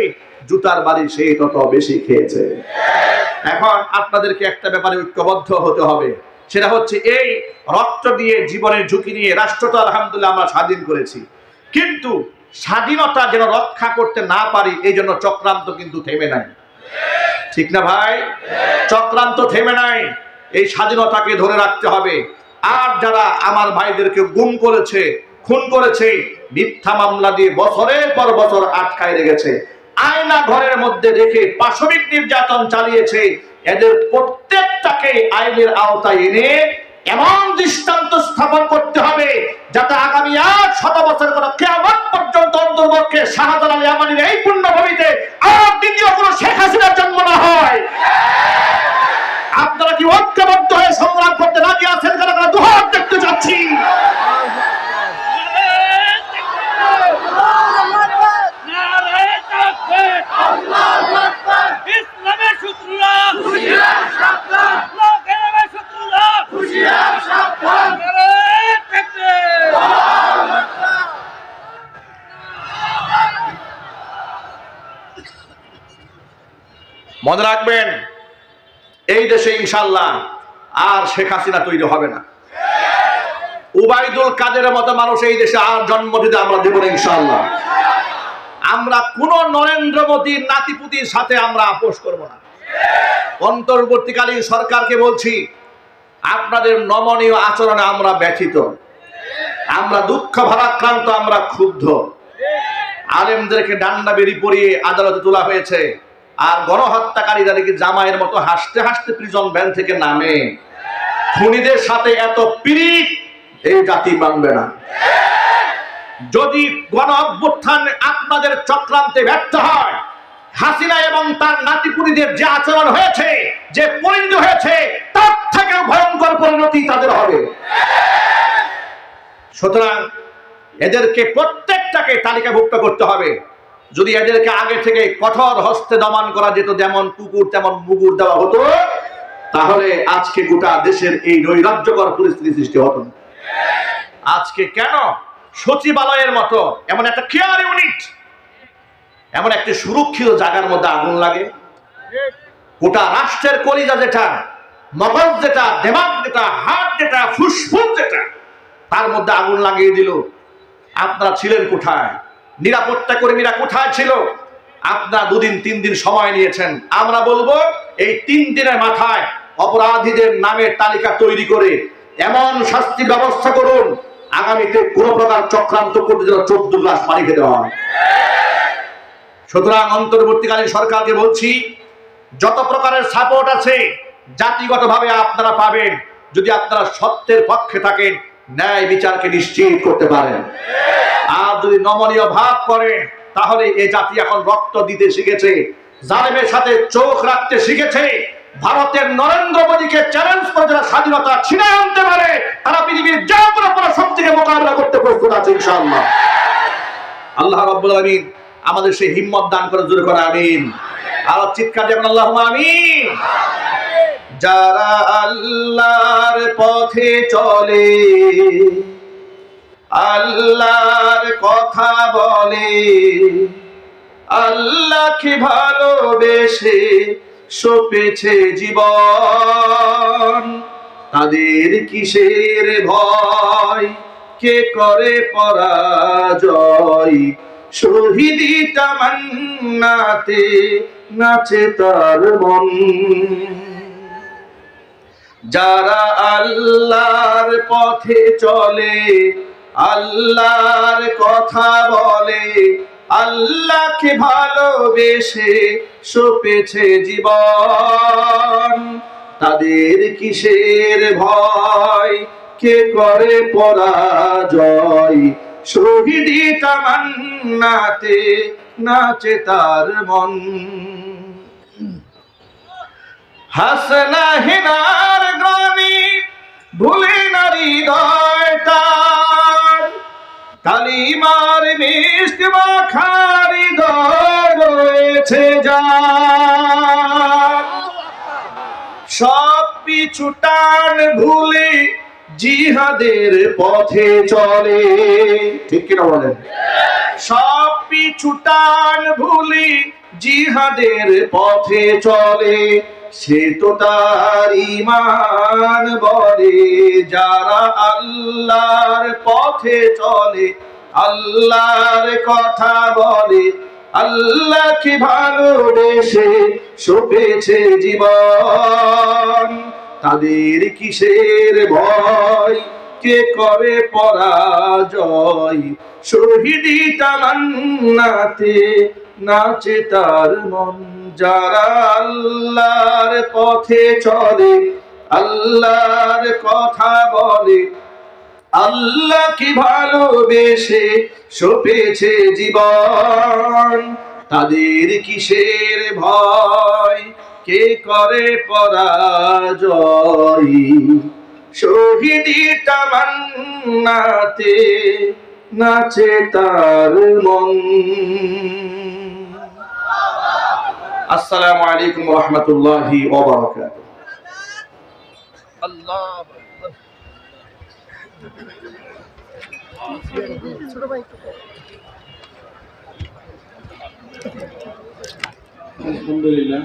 জুতার বাড়ি সে তত বেশি খেয়েছে। এখন আপনাদেরকে একটা ব্যাপারে ঐক্যবদ্ধ হতে হবে, সেটা হচ্ছে এই রক্ত দিয়ে, জীবনের ঝুঁকি নিয়ে রাষ্ট্রটা আলহামদুলিল্লাহ আমরা স্বাধীন করেছি, কিন্তু স্বাধীনতা যেন রক্ষা করতে না পারি এই জন্য চক্রান্ত কিন্তু থেমে নাই। ঠিক না ভাই? চক্রান্ত থেমে নাই। এই স্বাধীনতাকে ধরে রাখতে হবে। আর যারা আমার ভাইদেরকে গুম করেছে, খুন করেছে, মিথ্যা মামলা দিয়ে বছরের পর বছর আটকায় রেখেছে, আয়না ঘরের মধ্যে রেখে পাশবিক নির্যাতন চালিয়েছে, এদের প্রত্যেকটাকে আইনের আওতায় এনে এমন দৃষ্টান্ত স্থাপন করতে হবে যাতে আগামী 100 বছর পর কিয়ামত পর্যন্ত অন্তর্বর্তী শাহজালাল ইয়ামানির এই পুণ্যভূমিতে আর দ্বিতীয় কোনো শেখ হাসিনার জন্ম না হয়। আপনারা কি ঐক্যবদ্ধ হয়ে সংগ্রাম করতে রাজি আছেন? কারণ আমরা দুহাত দেখতে যাচ্ছি। মনে রাখবেন, এই দেশে ইনশাল্লাহ আর শেখ হাসিনা তৈরি হবে না। উবাইদুল কাদেরের মতো মানুষ এই দেশে আর জন্ম দিতে আমরা দেব না ইনশাল্লাহ। আমরা কোন নরেন্দ্র মোদীর নাতিপুতির সাথে আমরা আপোষ করব না। অন্তর্বর্তীকালীন সরকারকে বলছি, আপনাদের নমনীয় আচরণে আমরা ব্যথিত, আমরা দুঃখ ভারাক্রান্ত, আমরা ক্ষুব্ধ। আলেমদেরকে ডান্ডা বেরি পরিয়ে আদালতে তোলা হয়েছে, আর গণহত্যাকারীরা নাকি জামাইয়ের মতো হাসতে হাসতে প্রিজন ভ্যান থেকে নামে। খুনিদের সাথে এত পীড়িত এই জাতি মানবে না। যদি গণ অভ্যুত্থান আপনাদের চক্রান্তে ব্যর্থ হয়, হাসিনা এবং তার নাতিপুতিদের যে আচরণ হয়েছে, যে পরিণতি হয়েছে, তার থেকেও ভয়ঙ্কর পরিণতি তাদের হবে। সুতরাং এদেরকে প্রত্যেকটাকে তালিকাভুক্ত করতে হবে। যদি এদেরকে আগে থেকে কঠোর হস্তে দমন করা যেত, যেমন কুকুর তেমন মুগুর দেওয়া হতো, তাহলে আজকে গোটা দেশের এই নৈরাজ্যকর পরিস্থিতি সৃষ্টি হতো না। আজকে কেন সচিবালয়ের মতো এমন একটা কেয়ার ইউনিট, এমন একটি সুরক্ষিত জায়গার মধ্যে আগুন লাগে? গোটা রাষ্ট্রের কলিজা যেটা, মগজ যেটা, দেমাগ যেটা, হার্ট যেটা, ফুসফুস যেটা, তার মধ্যে আগুন লাগিয়ে দিল। আপনারা ছিলেন কোথায়? নিরাপত্তা কর্মীরা কোথায় ছিল? আপনারা 2 দিন 3 দিন সময় নিয়েছেন। আমরা বলবো, এই 3 দিনের মাথায় অপরাধীদের নামের তালিকা তৈরি করে এমন শাস্তির ব্যবস্থা করুন, আগামীতে কোন প্রকার চক্রান্ত করতে যেন 14 গ্লাস পানি খেতে হয়। সুতরাং অন্তর্বর্তীকালীন সরকারকে বলছি, যত প্রকারের সাপোর্ট আছে জাতিগতভাবে আপনারা পাবেন, যদি আপনারা সত্যের পক্ষে থাকেন, ন্যায় বিচারকে নিশ্চিত করতে পারেন। আর যদি নমনীয় ভাব করেন, তাহলে এই জাতি এখন রক্ত দিতে শিখেছে, জালেমের সাথে চোখ রাখতে শিখেছে। ভারতের নরেন্দ্র মোদীকে চ্যালেঞ্জ করে যারা স্বাধীনতা ছিনিয়ে আনতে পারে, তারা পৃথিবীর যে কোনো শক্তিকে মোকাবিলা করতে প্রস্তুত আছে ইনশাআল্লাহ। আল্লাহ রাব্বুল আলামিন আমাদের সেই হিম্মত দান করে, জোরে করে আমিন। আর চিৎকার দেবেন আল্লাহুম্মা আমিন। যারা আল্লাহর পথে চলে, আল্লাহর কথা বলে, আল্লাহকে ভালোবেসে সপেছে জীবন, তাদের কিসের ভয়, কে করে পরাজয়, শহীদি তামান্নাতে নাচে তার মন। যারা আল্লাহর পথে চলে, আল্লাহর কথা বলে, আল্লাহকে ভালোবেসে সপেছে জীবন, তাদের কিসের ভয়, কে করে পরাজয়, শহীদি তামান্নাতে নাচে তার মন। হাসনা হেনার গ্রামে ভুলে নারী হৃদয় তার, কালিমার মিষ্টি মাখার হৃদয় রয়েছে যার, সব পিছু টান ভুলে জিহাদের পথে চলে। ঠিক কিনা বলেন? সব পিছু টান ভুলে জিহাদের পথে চলে, সে তো তার ঈমান বলে। যারা আল্লাহর পথে চলে, আল্লাহর কথা বলে, আল্লাহকে ভালোবেসে সপেছে জীবন, তাদের কিসের ভয়, কে করে পরাজয়, শহীদি তামান্নাতে নাচে তার মন। যারা আল্লাহর পথে চলে, আল্লাহর কথা বলে, আল্লাহ কি ভালোবেসে সপেছে জীবন, তাদের কিসের ভয়, কে করে পরাজয়, শহীদি তামান্নাতে নাচে তার মন। আসসালামু আলাইকুম ওয়া রাহমাতুল্লাহি ওয়া বারাকাতুহু। আলহামদুলিল্লাহ।